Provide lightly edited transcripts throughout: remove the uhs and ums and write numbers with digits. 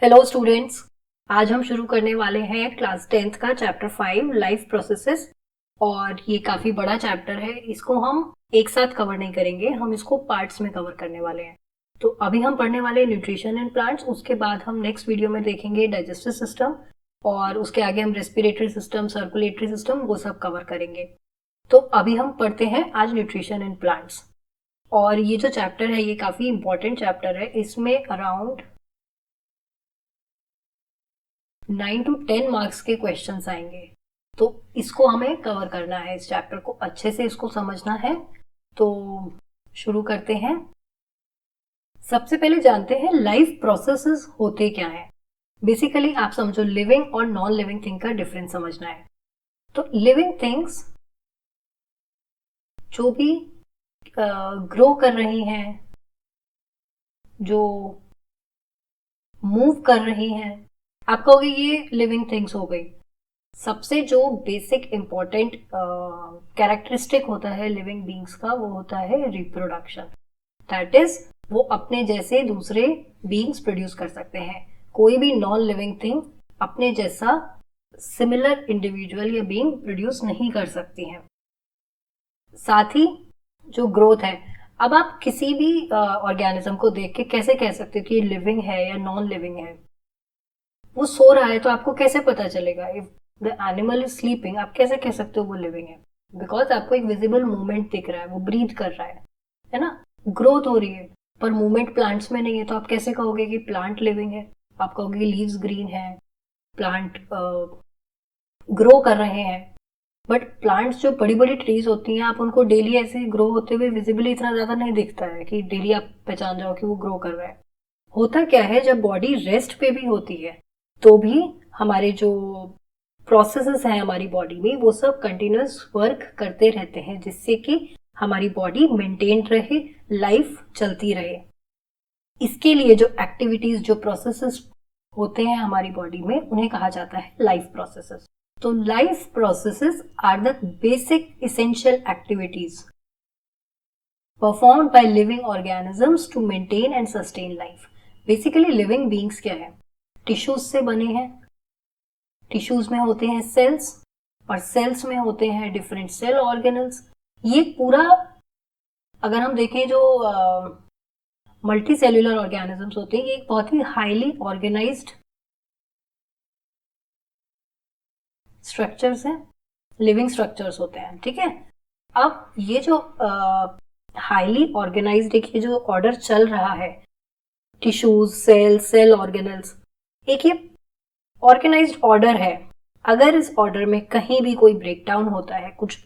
Hello students, आज हम शुरू करने वाले हैं क्लास 10th का चैप्टर 5 लाइफ प्रोसेसेस। और ये काफ़ी बड़ा चैप्टर है। इसको हम एक साथ कवर नहीं करेंगे, हम इसको पार्ट्स में कवर करने वाले हैं। तो अभी हम पढ़ने वाले हैं न्यूट्रिशन इन प्लांट्स। उसके बाद हम नेक्स्ट वीडियो में देखेंगे डाइजेस्टिव सिस्टम, और उसके आगे हम रेस्पिरेटरी सिस्टम, सर्कुलेटरी सिस्टम, वो सब कवर करेंगे। तो अभी हम पढ़ते हैं आज न्यूट्रिशन इन प्लांट्स। और ये जो चैप्टर है ये काफ़ी इंपॉर्टेंट चैप्टर है। इसमें अराउंड 9 to 10 मार्क्स के क्वेश्चंस आएंगे। तो इसको हमें कवर करना है, इस चैप्टर को अच्छे से इसको समझना है। तो शुरू करते हैं। सबसे पहले जानते हैं लाइफ प्रोसेसेस होते क्या है। बेसिकली आप समझो, लिविंग और नॉन लिविंग थिंग का डिफरेंस समझना है। तो लिविंग थिंग्स जो भी ग्रो कर रही हैं, जो मूव कर रही हैं, आप कहोगे ये लिविंग थिंग्स हो गई। सबसे जो बेसिक इंपॉर्टेंट कैरेक्टरिस्टिक होता है लिविंग बींग्स का, वो होता है रिप्रोडक्शन। दैट इज, वो अपने जैसे दूसरे बींग्स प्रोड्यूस कर सकते हैं। कोई भी नॉन लिविंग थिंग अपने जैसा सिमिलर इंडिविजुअल या बींग प्रोड्यूस नहीं कर सकती हैं। साथ ही जो ग्रोथ है, अब आप किसी भी ऑर्गेनिज्म को देख के कैसे कह सकते हो कि ये लिविंग है या नॉन लिविंग है। वो सो रहा है तो आपको कैसे पता चलेगा? If the animal is sleeping, आप कैसे कह सकते हो वो लिविंग है? बिकॉज आपको एक विजिबल मूवमेंट दिख रहा है, वो ब्रीथ कर रहा है ना, ग्रोथ हो रही है। पर मूवमेंट प्लांट्स में नहीं है, तो आप कैसे कहोगे कि प्लांट लिविंग है? आप कहोगे लीव्स ग्रीन है, प्लांट ग्रो कर रहे हैं। बट प्लांट्स जो बड़ी बड़ी ट्रीज होती हैं, आप उनको डेली ऐसे ग्रो होते हुए विजिबली इतना ज्यादा नहीं दिखता है कि डेली आप पहचान जाओ कि वो ग्रो कर रहा है। होता क्या है, जब बॉडी रेस्ट पे भी होती है तो भी हमारे जो प्रोसेसेस हैं हमारी बॉडी में, वो सब कंटिन्यूस वर्क करते रहते हैं, जिससे कि हमारी बॉडी मेंटेन रहे, लाइफ चलती रहे। इसके लिए जो एक्टिविटीज, जो प्रोसेसेस होते हैं हमारी बॉडी में, उन्हें कहा जाता है लाइफ प्रोसेसेस। तो life processes are the basic essential activities performed by living organisms to maintain and sustain life. Basically living beings क्या है? टिश्यूज से बने हैं। टिश्यूज में होते हैं सेल्स, और सेल्स में होते हैं डिफरेंट सेल ऑर्गेनल्स। ये पूरा अगर हम देखें, जो मल्टी सेल्यूलर ऑर्गेनिजम्स होते हैं, ये एक बहुत ही हाईली ऑर्गेनाइज्ड स्ट्रक्चर्स हैं, लिविंग स्ट्रक्चर्स होते हैं। ठीक है, अब ये जो हाईली ऑर्गेनाइज्ड एक ये जो ऑर्डर चल रहा है, टिश्यूज, सेल, सेल ऑर्गेनल्स, एक ये ऑर्गेनाइज्ड ऑर्डर है। अगर इस ऑर्डर में कहीं भी कोई ब्रेकडाउन होता है, कुछ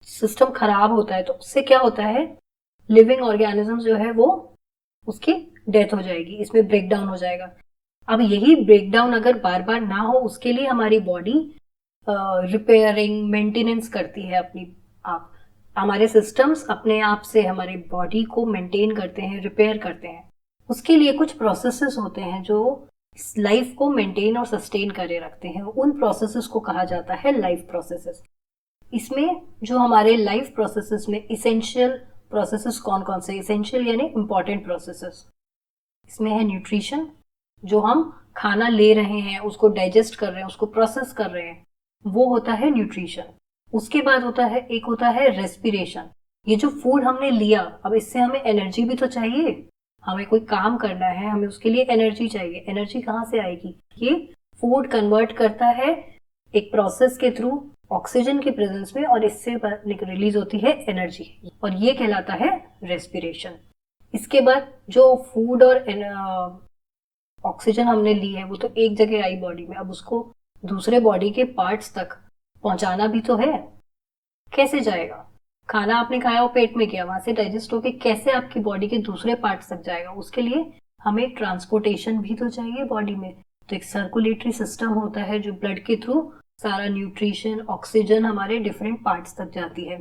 सिस्टम खराब होता है, तो उससे क्या होता है, लिविंग ऑर्गेनिज्म जो है वो उसकी डेथ हो जाएगी, इसमें ब्रेकडाउन हो जाएगा। अब यही ब्रेकडाउन अगर बार बार ना हो, उसके लिए हमारी बॉडी रिपेयरिंग, मेंटेनेंस करती है अपनी आप। हमारे सिस्टम्स अपने आप से हमारी बॉडी को मेंटेन करते हैं, रिपेयर करते हैं। उसके लिए कुछ प्रोसेसेस होते हैं जो लाइफ को मेंटेन और सस्टेन करे रखते हैं। उन प्रोसेसेस को कहा जाता है लाइफ प्रोसेसेस। इसमें जो हमारे लाइफ प्रोसेसेस में इसेंशियल प्रोसेसेस कौन कौन से, इसेंशियल यानी इंपॉर्टेंट प्रोसेसेस, इसमें है न्यूट्रिशन, जो हम खाना ले रहे हैं, उसको डाइजेस्ट कर रहे हैं, उसको प्रोसेस कर रहे हैं, वो होता है न्यूट्रिशन। उसके बाद होता है, एक होता है रेस्पिरेशन। ये जो फूड हमने लिया, अब इससे हमें एनर्जी भी तो चाहिए, हमें कोई काम करना है, हमें उसके लिए एनर्जी चाहिए। एनर्जी कहाँ से आएगी? ये फूड कन्वर्ट करता है एक प्रोसेस के थ्रू ऑक्सीजन के प्रेजेंस में, और इससे रिलीज होती है एनर्जी, और ये कहलाता है रेस्पिरेशन। इसके बाद जो फूड और ऑक्सीजन हमने ली है, वो तो एक जगह आई बॉडी में, अब उसको दूसरे बॉडी के पार्ट्स तक पहुंचाना भी तो है। कैसे जाएगा? खाना आपने खाया और पेट में गया, वहां से डाइजेस्ट होके कैसे आपकी बॉडी के दूसरे पार्ट्स तक जाएगा? उसके लिए हमें ट्रांसपोर्टेशन भी तो चाहिए बॉडी में। तो एक सर्कुलेटरी सिस्टम होता है जो ब्लड के थ्रू सारा न्यूट्रिशन, ऑक्सीजन हमारे डिफरेंट पार्ट्स तक जाती है।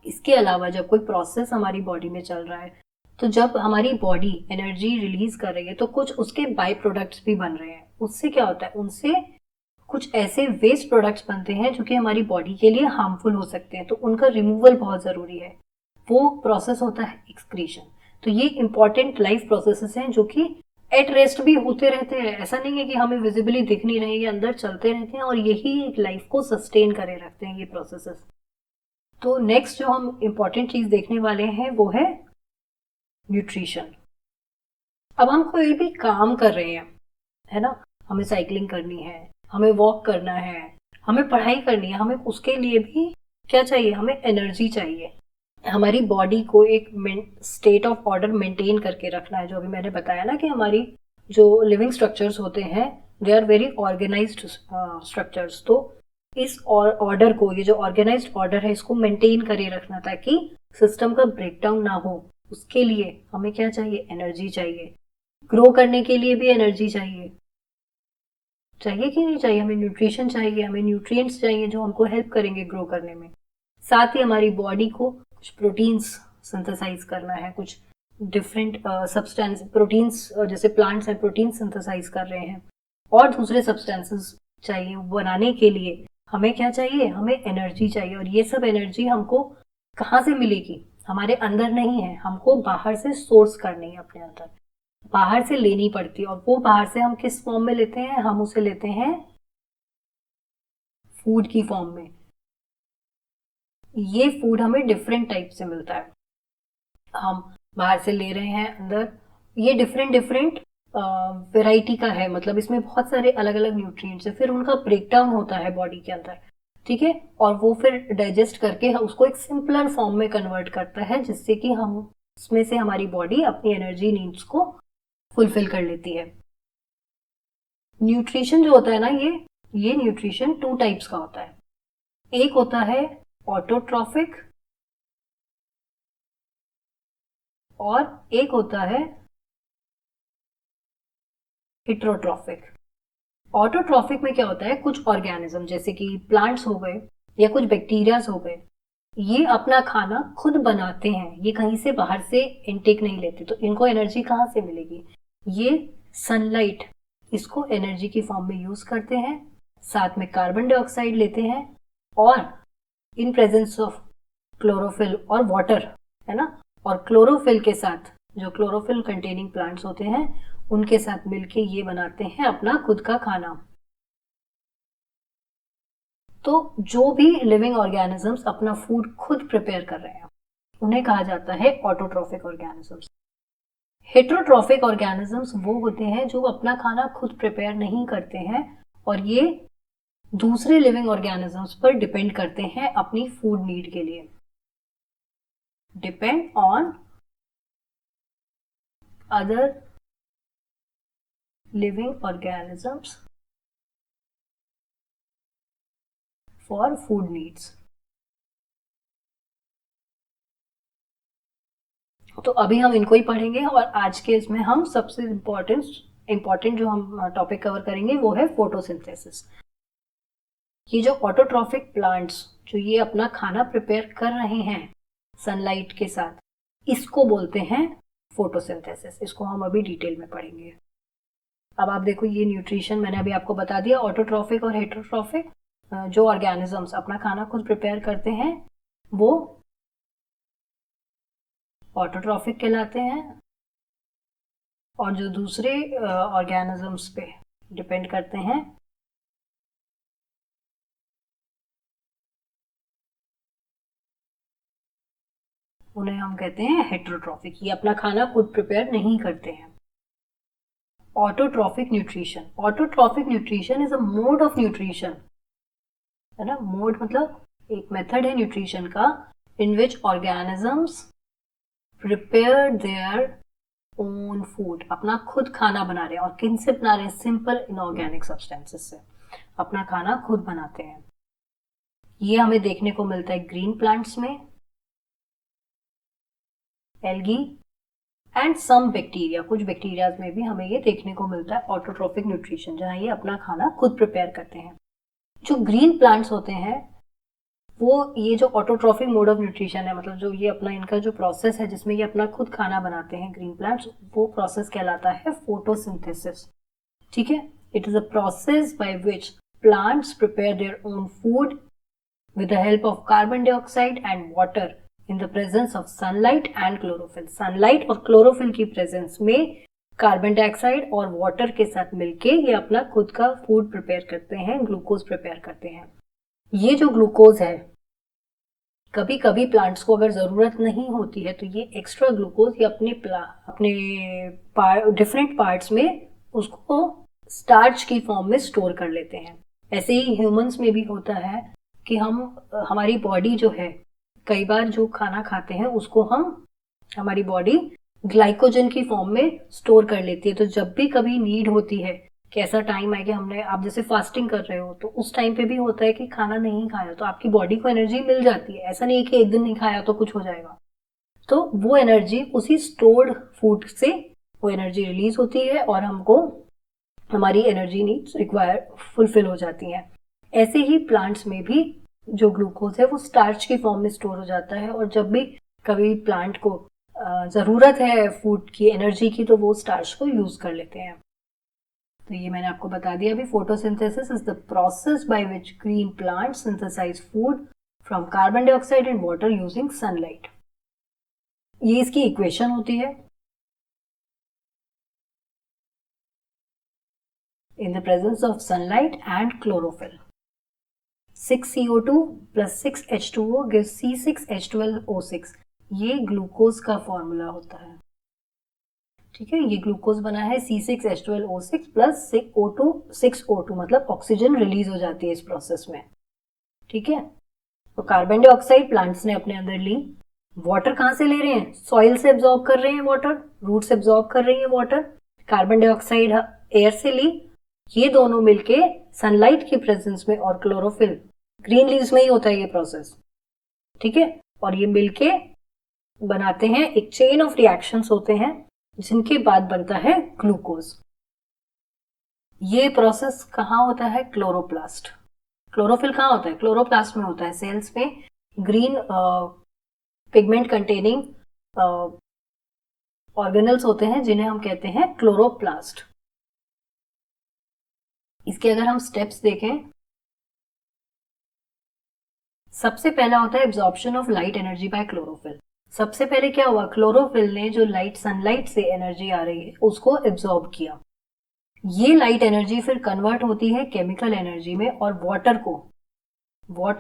इसके अलावा जब कोई प्रोसेस हमारी बॉडी में चल रहा है, तो जब हमारी बॉडी एनर्जी रिलीज कर रही है, तो कुछ उसके बाई प्रोडक्ट्स भी बन रहे हैं। उससे क्या होता है, उनसे कुछ ऐसे वेस्ट प्रोडक्ट्स बनते हैं जो कि हमारी बॉडी के लिए हार्मफुल हो सकते हैं, तो उनका रिमूवल बहुत जरूरी है। वो प्रोसेस होता है एक्सक्रीशन। तो ये इंपॉर्टेंट लाइफ प्रोसेसेस हैं जो कि एट रेस्ट भी होते रहते हैं, ऐसा नहीं है कि हमें विजिबली दिख नहीं रहे, ये अंदर चलते रहते हैं और यही एक लाइफ को सस्टेन करे रखते हैं ये प्रोसेसेस। तो नेक्स्ट जो हम इम्पॉर्टेंट चीज देखने वाले हैं वो है न्यूट्रिशन। अब हम कोई भी काम कर रहे हैं, है ना, हमें साइकिलिंग करनी है, हमें वॉक करना है, हमें पढ़ाई करनी है, हमें उसके लिए भी क्या चाहिए, हमें एनर्जी चाहिए। हमारी बॉडी को एक स्टेट ऑफ ऑर्डर मेंटेन करके रखना है। जो अभी मैंने बताया ना कि हमारी जो लिविंग स्ट्रक्चर्स होते हैं they are very organised structures. तो इस ऑर्डर को, ये जो ऑर्गेनाइज्ड ऑर्डर है, इसको मेंटेन करे रखना ताकि सिस्टम का ब्रेकडाउन ना हो। उसके लिए हमें क्या चाहिए, एनर्जी चाहिए। ग्रो करने के लिए भी एनर्जी चाहिए, चाहिए कि नहीं चाहिए, हमें न्यूट्रिशन चाहिए, हमें न्यूट्रिएंट्स चाहिए जो हमको हेल्प करेंगे ग्रो करने में। साथ ही हमारी बॉडी को कुछ प्रोटीन्स सिंथेसाइज करना है, कुछ डिफरेंट सब्सटेंस प्रोटीन्स, जैसे प्लांट्स हैं प्रोटीन सिंथेसाइज कर रहे हैं, और दूसरे सब्सटेंसेस चाहिए बनाने के लिए। हमें क्या चाहिए, हमें एनर्जी चाहिए। और ये सब एनर्जी हमको कहाँ से मिलेगी, हमारे अंदर नहीं है, हमको बाहर से सोर्स करनी है, अपने अंदर बाहर से लेनी पड़ती है। और वो बाहर से हम किस फॉर्म में लेते हैं, हम उसे लेते हैं फूड की फॉर्म में। ये फूड हमें डिफरेंट टाइप से मिलता है, हम बाहर से ले रहे हैं अंदर। ये डिफरेंट डिफरेंट वेराइटी का है, मतलब इसमें बहुत सारे अलग अलग न्यूट्रिएंट्स है, फिर उनका ब्रेकडाउन होता है बॉडी के अंदर, ठीक है, और वो फिर डाइजेस्ट करके उसको एक सिंपलर फॉर्म में कन्वर्ट करता है, जिससे कि हम उसमें से हमारी बॉडी अपनी एनर्जी नीड्स को फुलफिल कर लेती है। न्यूट्रिशन जो होता है ना, ये न्यूट्रिशन 2 टाइप्स का होता है। एक होता है ऑटोट्रॉफिक और एक होता है हेट्रोट्रॉफिक। ऑटोट्रॉफिक में क्या होता है, कुछ ऑर्गेनिज्म जैसे कि प्लांट्स हो गए या कुछ बैक्टीरियाज हो गए, ये अपना खाना खुद बनाते हैं, ये कहीं से बाहर से इनटेक नहीं लेते। तो इनको एनर्जी कहाँ से मिलेगी, ये सनलाइट इसको एनर्जी की फॉर्म में यूज करते हैं, साथ में कार्बन डाइऑक्साइड लेते हैं, और इन प्रेजेंस ऑफ क्लोरोफिल और वाटर, है ना, और क्लोरोफिल के साथ, जो क्लोरोफिल कंटेनिंग प्लांट्स होते हैं उनके साथ मिलके ये बनाते हैं अपना खुद का खाना। तो जो भी लिविंग ऑर्गेनिजम्स अपना फूड खुद प्रिपेयर कर रहे हैं उन्हें कहा जाता है ऑटोट्रॉफिक ऑर्गेनिजम्स। हेट्रोट्रॉफिक ऑर्गेनिजम्स वो होते हैं जो अपना खाना खुद प्रिपेयर नहीं करते हैं, और ये दूसरे लिविंग ऑर्गेनिजम्स पर डिपेंड करते हैं अपनी फूड नीड के लिए। Depend on other living organisms for food needs. तो अभी हम इनको ही पढ़ेंगे, और आज के इसमें हम सबसे इम्पोर्टेंट जो हम टॉपिक कवर करेंगे वो है फोटोसिंथेसिस। ये जो ऑटोट्रॉफिक प्लांट्स जो ये अपना खाना प्रिपेयर कर रहे हैं सनलाइट के साथ, इसको बोलते हैं फोटोसिंथेसिस। इसको हम अभी डिटेल में पढ़ेंगे। अब आप देखो, ये न्यूट्रिशन मैंने अभी आपको बता दिया, ऑटोट्रॉफिक और हेट्रोट्रॉफिक जो ऑर्गेनिजम्स अपना खाना खुद प्रिपेयर करते हैं वो ऑटोट्रॉफिक कहलाते हैं, और जो दूसरे ऑर्गेनिजम्स पे डिपेंड करते हैं उन्हें हम कहते हैं हेट्रोट्रॉफिक। ये अपना खाना खुद प्रिपेयर नहीं करते हैं। Autotrophic nutrition, autotrophic nutrition is a mode of nutrition, है ना, मोड मतलब एक मेथड है न्यूट्रिशन का in which organisms prepare their own food, अपना खुद खाना बना रहे हैं। और किन से बना रहे हैं, सिंपल इनऑर्गेनिक सब्सटेंसेस से अपना खाना खुद बनाते हैं। ये हमें देखने को मिलता है ग्रीन प्लांट्स में, एल्गी एंड सम बैक्टीरिया, कुछ बैक्टीरियाज में भी हमें ये देखने को मिलता है ऑटोट्रॉफिक न्यूट्रिशन, जहां ये अपना खाना खुद प्रिपेयर करते हैं। जो ग्रीन प्लांट्स होते हैं वो ये जो ऑटोट्रॉफिक मोड ऑफ न्यूट्रिशन है, मतलब जो ये अपना इनका जो प्रोसेस है जिसमें ये अपना खुद खाना बनाते हैं ग्रीन प्लांट्स, वो प्रोसेस कहलाता है फोटोसिंथेसिस। ठीक है, it is a process by which plants prepare their own food with the help of carbon dioxide and water in the presence of sunlight and chlorophyll। sunlight और chlorophyll की presence में carbon dioxide और water के साथ मिलके ये अपना खुद का फूड प्रिपेयर करते हैं, ग्लूकोज प्रिपेयर करते हैं। ये जो ग्लूकोज है, कभी कभी प्लांट्स को अगर ज़रूरत नहीं होती है तो ये एक्स्ट्रा ग्लूकोज ये अपने डिफरेंट पार्ट्स में उसको स्टार्च की फॉर्म में स्टोर कर लेते हैं। ऐसे ही ह्यूमंस में भी होता है कि हमारी बॉडी जो है, कई बार जो खाना खाते हैं उसको हमारी बॉडी ग्लाइकोजन की फॉर्म में स्टोर कर लेती है। तो जब भी कभी नीड होती है कि ऐसा टाइम है कि आप जैसे फास्टिंग कर रहे हो तो उस टाइम पे भी होता है कि खाना नहीं खाया तो आपकी बॉडी को एनर्जी मिल जाती है। ऐसा नहीं है कि एक दिन नहीं खाया तो कुछ हो जाएगा। तो वो एनर्जी उसी स्टोर्ड फूड से वो एनर्जी रिलीज होती है और हमको हमारी एनर्जी नीड्स फुलफिल हो जाती हैं। ऐसे ही प्लांट्स में भी जो ग्लूकोज है वो स्टार्च की फॉर्म में स्टोर हो जाता है और जब भी कभी प्लांट को ज़रूरत है फूड की, एनर्जी की, तो वो स्टार्च को यूज़ कर लेते हैं। तो ये मैंने आपको बता दिया अभी। Photosynthesis is the process by which green plant synthesise food from carbon dioxide and water using sunlight. ये इसकी इक्वेशन होती है। In the presence of sunlight and chlorophyll, 6CO2 plus 6H2O gives C6H12O6। ये ग्लूकोज का formula होता है। ठीक है, ये ग्लूकोज बना है C6H12O6 प्लस 6O2 मतलब ऑक्सीजन रिलीज हो जाती है इस प्रोसेस में। ठीक है, तो कार्बन डाइऑक्साइड प्लांट्स ने अपने अंदर ली। वाटर कहाँ से ले रहे हैं? सॉइल से एब्जॉर्ब कर रहे हैं वाटर, रूट से एब्जॉर्ब कर रही है वाटर। कार्बन डाइऑक्साइड एयर से ली। ये दोनों मिलके सनलाइट की प्रेजेंस में और क्लोरोफिल, ग्रीन लीव्स में ही होता है ये प्रोसेस। ठीक है, और ये मिलके बनाते हैं, एक चेन ऑफ रिएक्शंस होते हैं जिनके बाद बनता है ग्लूकोज। ये प्रोसेस कहाँ होता है? क्लोरोप्लास्ट। क्लोरोफिल कहाँ होता है? क्लोरोप्लास्ट में होता है। सेल्स में ग्रीन पिगमेंट कंटेनिंग ऑर्गेनल्स होते हैं जिन्हें हम कहते हैं क्लोरोप्लास्ट। इसके अगर हम स्टेप्स देखें, सबसे पहला होता है absorption of light energy by chlorophyll. सबसे पहले क्या हुआ? क्लोरोफिल ने जो सनलाइट से एनर्जी आ रही है उसको एब्जॉर्ब किया। ये लाइट एनर्जी फिर कन्वर्ट होती है केमिकल एनर्जी में और वाटर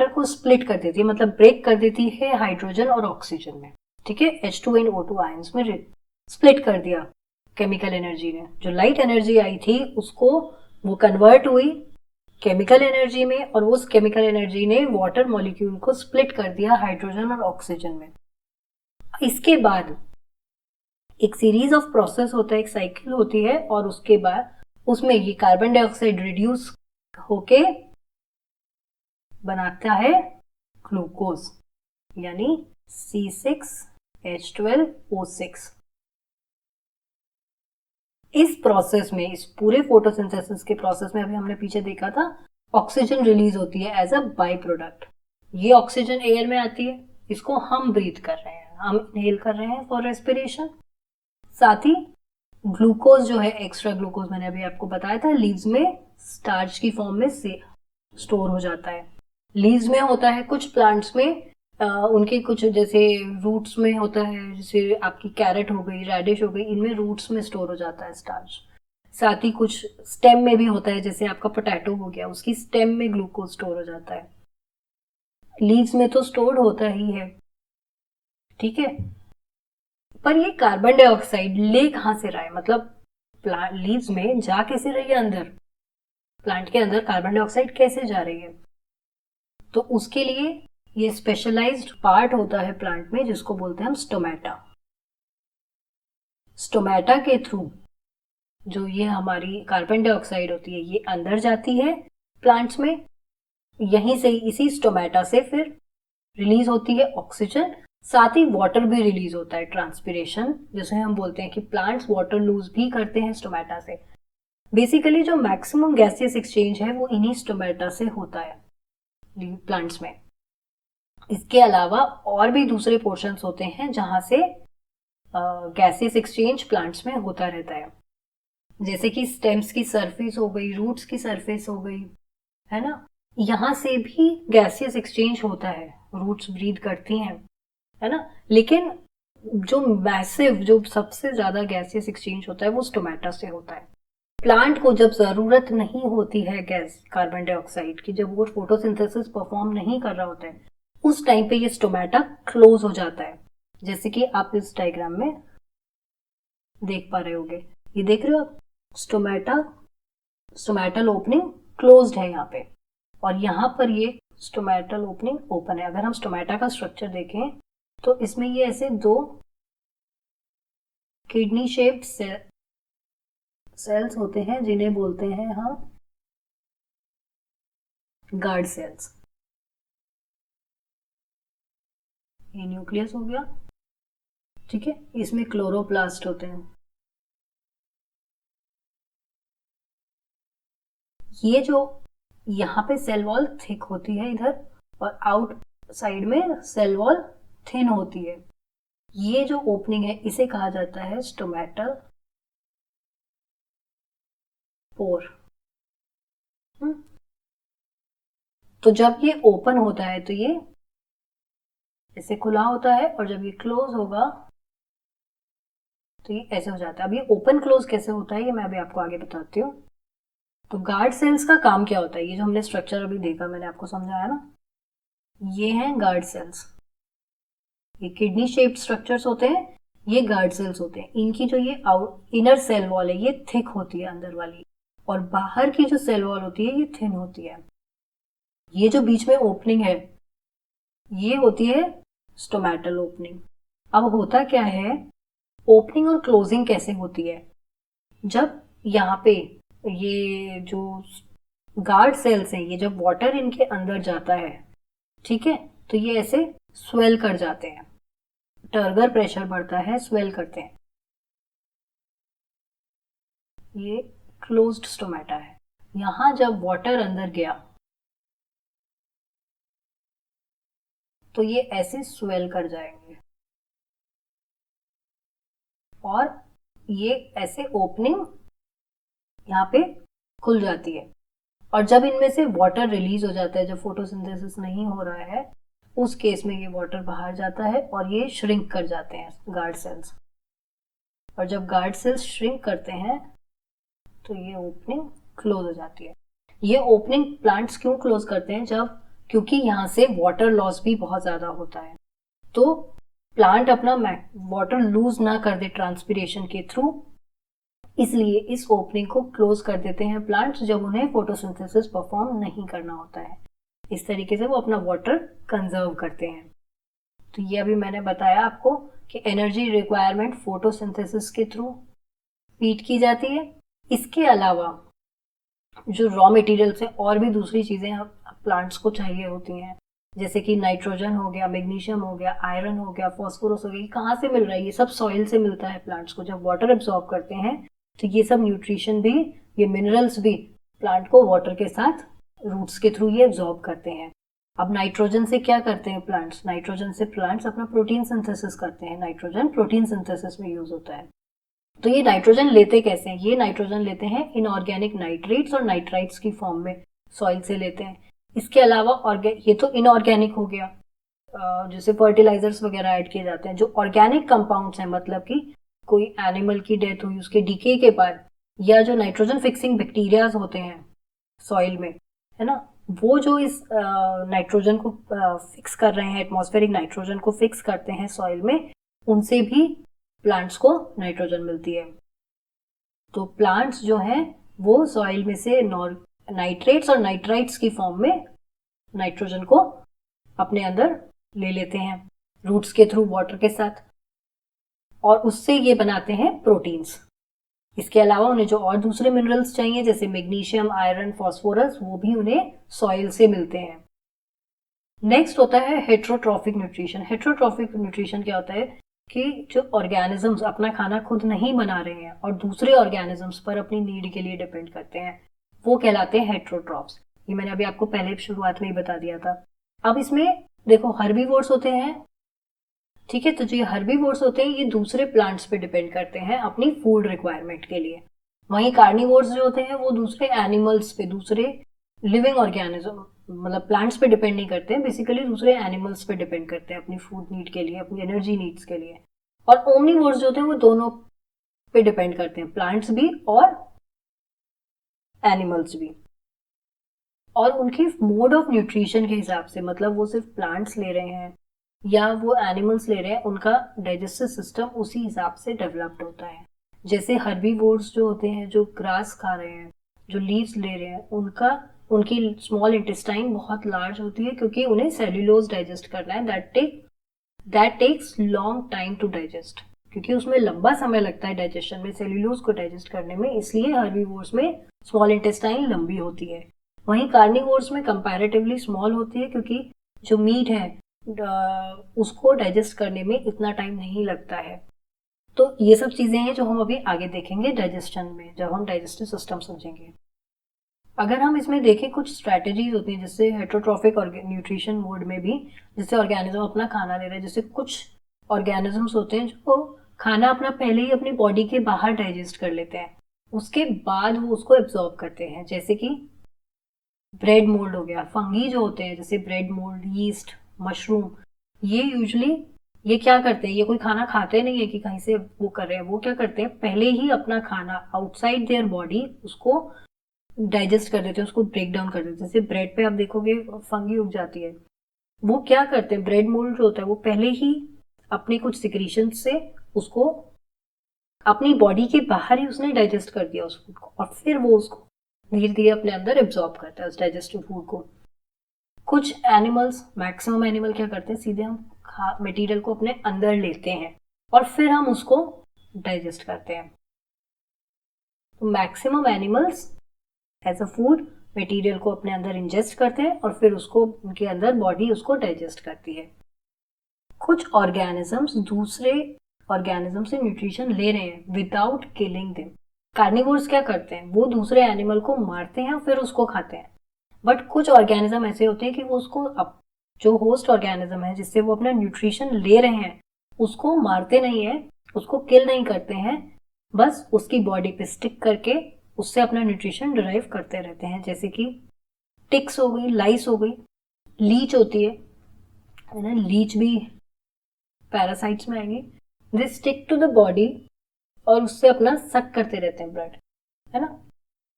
को स्प्लिट कर देती है, मतलब ब्रेक कर देती है हाइड्रोजन और ऑक्सीजन में। ठीक है, H2 एंड O2 आयंस में स्प्लिट कर दिया केमिकल एनर्जी ने। जो लाइट एनर्जी आई थी उसको वो कन्वर्ट हुई केमिकल एनर्जी में और उस केमिकल एनर्जी ने वाटर मॉलिक्यूल को स्प्लिट कर दिया हाइड्रोजन और ऑक्सीजन में। इसके बाद एक सीरीज ऑफ प्रोसेस होता है, एक साइकिल होती है और उसके बाद उसमें ये कार्बन डाइऑक्साइड रिड्यूस होके बनाता है ग्लूकोज, यानी C6H12O6। इस प्रोसेस में, इस पूरे फोटोसिंथेसिस के प्रोसेस में, अभी हमने पीछे देखा था, ऑक्सीजन रिलीज होती है एज अ बाई प्रोडक्ट। ये ऑक्सीजन एयर में आती है, इसको हम ब्रीथ कर रहे हैं, हम इनहेल कर रहे हैं फॉर रेस्पिरेशन। साथ ही ग्लूकोज जो है, एक्स्ट्रा ग्लूकोज मैंने अभी आपको बताया था, लीव्स में स्टार्च की फॉर्म में से स्टोर हो जाता है। लीव्स में होता है, कुछ प्लांट्स में उनके कुछ जैसे रूट्स में होता है, जैसे आपकी कैरेट हो गई, रेडिश हो गई, इनमें रूट्स में स्टोर हो जाता है स्टार्च। साथ ही कुछ स्टेम में भी होता है, जैसे आपका पोटैटो हो गया, उसकी स्टेम में ग्लूकोज स्टोर हो जाता है। लीव्स में तो स्टोर होता ही है। ठीक है, पर ये कार्बन डाइऑक्साइड ले कहां से रहा है? मतलब लीव्स में जा कैसे रही है अंदर? प्लांट के अंदर कार्बन डाइऑक्साइड कैसे जा रही है? तो उसके लिए ये स्पेशलाइज्ड पार्ट होता है प्लांट में जिसको बोलते हैं हम स्टोमेटा। स्टोमेटा के थ्रू जो ये हमारी कार्बन डाइऑक्साइड होती है ये अंदर जाती है प्लांट्स में। यहीं से, इसी स्टोमेटा से फिर रिलीज होती है ऑक्सीजन, साथ ही वाटर भी रिलीज होता है, ट्रांसपिरेशन जिसे हम बोलते हैं कि प्लांट्स वाटर लूज भी करते हैं स्टोमेटा से। बेसिकली जो मैक्सिमम गैसियस एक्सचेंज है वो इन्हीं स्टोमेटा से होता है प्लांट्स में। इसके अलावा और भी दूसरे पोर्शंस होते हैं जहां से गैसियस एक्सचेंज प्लांट्स में होता रहता है, जैसे कि स्टेम्स की सरफेस हो गई, रूट्स की सरफेस हो गई, है ना। यहां से भी गैसियस एक्सचेंज होता है, रूट्स ब्रीथ करती हैं, है ना। लेकिन जो मैसिव, जो सबसे ज्यादा गैसियस एक्सचेंज होता है वो स्टोमेटा से होता है। प्लांट को जब जरूरत नहीं होती है गैस कार्बन डाइऑक्साइड की, जब वो फोटोसिंथेसिस परफॉर्म नहीं कर रहा होता है, उस टाइम पे ये स्टोमेटा क्लोज हो जाता है। जैसे कि आप इस डायग्राम में देख पा रहे होगे, ये देख रहे हो आप, स्टोमेटल ओपनिंग क्लोज्ड है यहाँ पे, और यहाँ पर ये स्टोमेटल ओपनिंग ओपन है। अगर हम स्टोमेटा का स्ट्रक्चर देखें तो इसमें ये ऐसे दो किडनी शेप्ड सेल्स होते हैं जिन्हें बोलते हैं हम गार्ड सेल्स। ये न्यूक्लियस हो गया, ठीक है। इसमें क्लोरोप्लास्ट होते हैं। ये जो यहाँ पे सेल वॉल थिक होती है इधर, और आउट साइड में सेल वॉल थिन होती है। ये जो ओपनिंग है इसे कहा जाता है स्टोमेटल पोर। तो जब ये ओपन होता है तो ये ऐसे खुला होता है, और जब ये क्लोज होगा तो ये ऐसे हो जाता है। अब ये ओपन क्लोज कैसे होता है ये मैं अभी आपको आगे बताती हूँ। तो गार्ड सेल्स का काम क्या होता है, ये जो हमने स्ट्रक्चर अभी देखा, मैंने आपको समझाया ना, ये हैं गार्ड सेल्स। ये किडनी शेप्ड स्ट्रक्चर्स होते हैं, ये गार्ड सेल्स होते हैं। इनकी जो ये इनर सेल वॉल है ये थिक होती है अंदर वाली, और बाहर की जो सेल वॉल होती है ये थिन होती है। ये जो बीच में ओपनिंग है ये होती है स्टोमेटल ओपनिंग। अब होता क्या है, ओपनिंग और क्लोजिंग कैसे होती है, जब यहाँ पे ये जो गार्ड सेल्स हैं, ये जब वाटर इनके अंदर जाता है, ठीक है, तो ये ऐसे स्वेल कर जाते हैं, टर्गर प्रेशर बढ़ता है, स्वेल करते हैं। ये क्लोज्ड स्टोमेटा है। यहां जब वाटर अंदर गया तो ये ऐसे स्वेल कर जाएंगे, और ये ऐसे ओपनिंग यहाँ पे खुल जाती है। और जब इनमें से वाटर रिलीज हो जाता है, जब फोटोसिंथेसिस नहीं हो रहा है, उस केस में ये वाटर बाहर जाता है और ये श्रिंक कर जाते हैं गार्ड सेल्स। और जब गार्ड सेल्स श्रिंक करते हैं तो ये ओपनिंग क्लोज हो जाती है। ये ओपनिंग प्लांट्स क्यों क्लोज करते हैं, जब क्योंकि यहाँ से वाटर लॉस भी बहुत ज्यादा होता है, तो प्लांट अपना वाटर लूज ना कर दे ट्रांसपिरेशन के थ्रू, इसलिए इस ओपनिंग को क्लोज कर देते हैं प्लांट्स जब उन्हें फोटोसिंथेसिस परफॉर्म नहीं करना होता है। इस तरीके से वो अपना वाटर कंजर्व करते हैं। तो ये अभी मैंने बताया आपको कि एनर्जी रिक्वायरमेंट फोटोसिंथेसिस के थ्रू मीट की जाती है। इसके अलावा जो रॉ मटेरियल्स हैं और भी दूसरी चीजें प्लांट्स को चाहिए होती हैं, जैसे कि नाइट्रोजन हो गया, मैग्नीशियम हो गया, आयरन हो गया, फॉस्फोरस हो गया। ये कहाँ से मिल रहा है, ये सब सॉइल से मिलता है प्लांट्स को। जब वाटर एब्जॉर्ब करते हैं तो ये सब न्यूट्रिशन भी, ये मिनरल्स भी प्लांट को वाटर के साथ रूट्स के थ्रू ये एब्जॉर्ब करते हैं। अब नाइट्रोजन से क्या करते हैं प्लांट्स, नाइट्रोजन से प्लांट्स अपना प्रोटीन सिंथेसिस करते हैं। नाइट्रोजन प्रोटीन सिंथेसिस में यूज होता है। तो ये नाइट्रोजन लेते कैसे हैं, ये नाइट्रोजन लेते हैं इनऑर्गेनिक नाइट्रेट्स और नाइट्राइट्स की फॉर्म में, सॉइल से लेते हैं। इसके अलावा ये तो इनऑर्गेनिक हो गया, जैसे फर्टिलाइजर्स वगैरह ऐड किए जाते हैं। जो ऑर्गेनिक कंपाउंड्स हैं, मतलब कि कोई एनिमल की डेथ हुई, उसके डीके के बाद, या जो नाइट्रोजन फिक्सिंग बैक्टीरियाज होते हैं सॉइल में, है ना, वो जो इस नाइट्रोजन को फिक्स कर रहे हैं, एटमॉस्फेरिक नाइट्रोजन को फिक्स करते हैं सॉइल में, उनसे भी प्लांट्स को नाइट्रोजन मिलती है। तो प्लांट्स जो हैं वो सॉइल में से नाइट्रेट्स और नाइट्राइट्स की फॉर्म में नाइट्रोजन को अपने अंदर ले लेते हैं रूट्स के थ्रू वाटर के साथ, और उससे ये बनाते हैं प्रोटीन्स। इसके अलावा उन्हें जो और दूसरे मिनरल्स चाहिए, जैसे मैग्नीशियम, आयरन, फॉस्फोरस, वो भी उन्हें सॉइल से मिलते हैं। नेक्स्ट होता है हेट्रोट्रॉफिक न्यूट्रिशन। हेट्रोट्रॉफिक न्यूट्रिशन क्या होता है कि जो ऑर्गेनिजम्स अपना खाना खुद नहीं बना रहे हैं और दूसरे ऑर्गेनिजम्स पर अपनी नीड के लिए डिपेंड करते हैं, वो कहलाते हैं हेट्रोट्रॉफ्स। ये मैंने अभी आपको पहले शुरुआत में ही बता दिया था। अब इसमें देखो हर्बीवोर्स होते हैं, ठीक है, तो जो हर्बीवोर्स होते हैं ये दूसरे प्लांट्स पे डिपेंड करते हैं अपनी फूड रिक्वायरमेंट के लिए। वहीं कार्निवोर्स जो होते हैं वो दूसरे एनिमल्स पे, दूसरे लिविंग ऑर्गेनिज्म, मतलब प्लांट्स पे डिपेंड नहीं करते हैं, बेसिकली दूसरे एनिमल्स पे डिपेंड करते हैं अपनी फूड नीड के लिए, अपनी एनर्जी नीड्स के लिए। और ओमनीवोर्स जो होते हैं वो दोनों पे डिपेंड करते हैं, प्लांट्स भी और एनिमल्स भी। और उनकी मोड ऑफ न्यूट्रिशन के हिसाब से, मतलब वो सिर्फ प्लांट्स ले रहे हैं या वो एनिमल्स ले रहे हैं, उनका डाइजेस्टिव सिस्टम उसी हिसाब से डेवलप्ड होता है। जैसे हर्बीवोर्स जो होते हैं, जो ग्रास खा रहे हैं, जो लीव्स ले रहे हैं, उनकी स्मॉल इंटेस्टाइन बहुत लार्ज होती है, क्योंकि उन्हें सेल्यूलोज डाइजेस्ट करना है। That takes long time to digest, क्योंकि उसमें लंबा समय लगता है डाइजेशन में, सेल्यूलोज को डाइजेस्ट करने में, इसलिए हर्बीवोर्स में स्मॉल इंटेस्टाइन लंबी होती है। वहीं कार्निवोर्स में कंपैरेटिवली स्मॉल होती है, क्योंकि जो मीट है उसको डाइजेस्ट करने में इतना टाइम नहीं लगता है। तो ये सब चीजें हैं जो हम अभी आगे देखेंगे डाइजेशन में, जब हम डाइजेस्टिव सिस्टम समझेंगे। अगर हम इसमें देखें, कुछ स्ट्रैटेजीज होती हैं जिससे हेटरोट्रॉफिक न्यूट्रिशन मोड में भी, जिससे ऑर्गेनिज्म अपना खाना ले रहे हैं, जैसे कुछ ऑर्गेनिजम्स होते हैं जो खाना अपना पहले ही अपनी बॉडी के बाहर डाइजेस्ट कर लेते हैं, उसके बाद वो उसको एब्जॉर्ब करते हैं। जैसे कि ब्रेड मोल्ड हो गया, फंगी जो होते हैं जैसे ब्रेड मोल्ड, यीस्ट, मशरूम, ये क्या करते हैं, ये कोई खाना खाते नहीं है कि कहीं से वो कर रहे हैं, वो क्या करते हैं, पहले ही अपना खाना आउटसाइड देयर बॉडी उसको डाइजेस्ट कर देते हैं, उसको ब्रेक डाउन कर देते हैं। जैसे ब्रेड पे आप देखोगे फंगी उग जाती है, वो क्या करते हैं, ब्रेड मोल्ड जो होता है वो पहले ही अपने कुछ सिक्रीशन से उसको अपनी बॉडी के बाहर ही उसने डाइजेस्ट कर दिया उस फूड को, और फिर वो उसको धीरे धीरे अपने अंदर एब्जॉर्ब करता है उस डाइजेस्टिव फूड को। कुछ एनिमल्स, मैक्सिमम एनिमल क्या करते हैं, सीधे हम मटेरियल को अपने अंदर लेते हैं और फिर हम उसको डाइजेस्ट करते हैं। तो maximum animals as a food material को अपने अंदर इंजेस्ट करते हैं और फिर उसको उनके अंदर बॉडी उसको डाइजेस्ट करती है। कुछ ऑर्गेनिजम्स दूसरे ऑर्गेनिज्म से न्यूट्रिशन ले रहे हैं विदाउट किलिंग देम। कार्निवोर्स क्या करते हैं, वो दूसरे एनिमल को मारते हैं और फिर उसको खाते हैं। बट कुछ ऑर्गेनिज्म ऐसे होते हैं कि वो उसको जो होस्ट ऑर्गेनिज्म है जिससे वो अपना न्यूट्रिशन ले रहे हैं उसको मारते नहीं है, उसको किल नहीं करते हैं, बस उसकी बॉडी पे स्टिक करके उससे अपना न्यूट्रिशन डिराइव करते रहते हैं। जैसे कि टिक्स हो गई, लाइस हो गई, लीच होती है ना, लीच भी पैरासाइट्स में आएंगे। They stick to the body और उससे अपना सक करते रहते हैं ब्लड, है ना।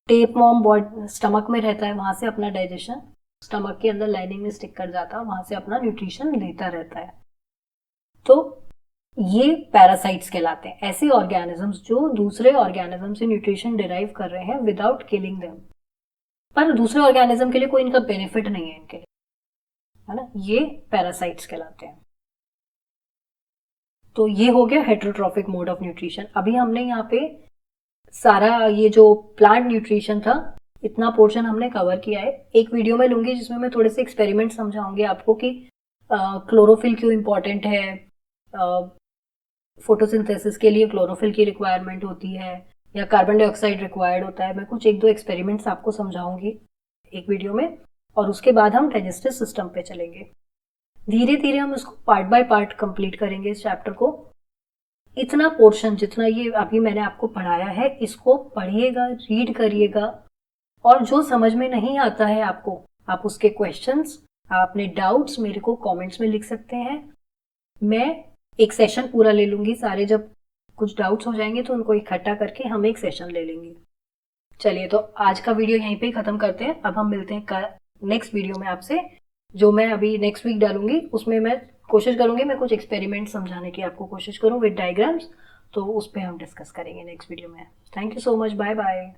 टेप वॉर्म बॉडी स्टमक में रहता है, वहां से अपना डाइजेशन स्टमक के अंदर लाइनिंग में स्टिक कर जाता है, वहां से अपना न्यूट्रिशन लेता रहता है। तो ये पैरासाइट्स कहलाते हैं, ऐसे ऑर्गेनिजम्स जो दूसरे ऑर्गेनिज्म से न्यूट्रिशन डिराइव कर रहे हैं विदाउट किलिंग देम, पर दूसरे ऑर्गेनिज्म के लिए कोई इनका बेनिफिट नहीं है इनके लिए, है ना, ये पैरासाइट्स कहलाते हैं। तो ये हो गया हेटरोट्रॉफिक मोड ऑफ न्यूट्रिशन। अभी हमने यहाँ पे सारा ये जो प्लांट न्यूट्रिशन था इतना पोर्शन हमने कवर किया है। एक वीडियो में लूंगी जिसमें मैं थोड़े से एक्सपेरिमेंट समझाऊंगी आपको कि क्लोरोफिल क्यों इम्पोर्टेंट है, फोटोसिंथेसिस के लिए क्लोरोफिल की रिक्वायरमेंट होती है या कार्बन डाइऑक्साइड रिक्वायर्ड होता है। मैं कुछ एक दो एक्सपेरिमेंट्स आपको समझाऊंगी एक वीडियो में, और उसके बाद हम डाइजेस्टिव सिस्टम पे चलेंगे। धीरे धीरे हम इसको पार्ट बाय पार्ट कंप्लीट करेंगे इस चैप्टर को। इतना पोर्शन जितना ये अभी मैंने आपको पढ़ाया है इसको पढ़िएगा, रीड करिएगा, और जो समझ में नहीं आता है आपको, आप उसके क्वेश्चंस, अपने डाउट्स मेरे को कमेंट्स में लिख सकते हैं। मैं एक सेशन पूरा ले लूंगी, सारे जब कुछ डाउट्स हो जाएंगे तो उनको इकट्ठा करके हम एक सेशन ले लेंगे। चलिए, तो आज का वीडियो यहीं पे खत्म करते हैं। अब हम मिलते हैं नेक्स्ट वीडियो में आपसे, जो मैं अभी नेक्स्ट वीक डालूंगी। उसमें मैं कोशिश करूंगी मैं कुछ एक्सपेरिमेंट समझाने की आपको कोशिश करूं विद डायग्राम्स, तो उस पर हम डिस्कस करेंगे नेक्स्ट वीडियो में। Thank you so much, bye bye.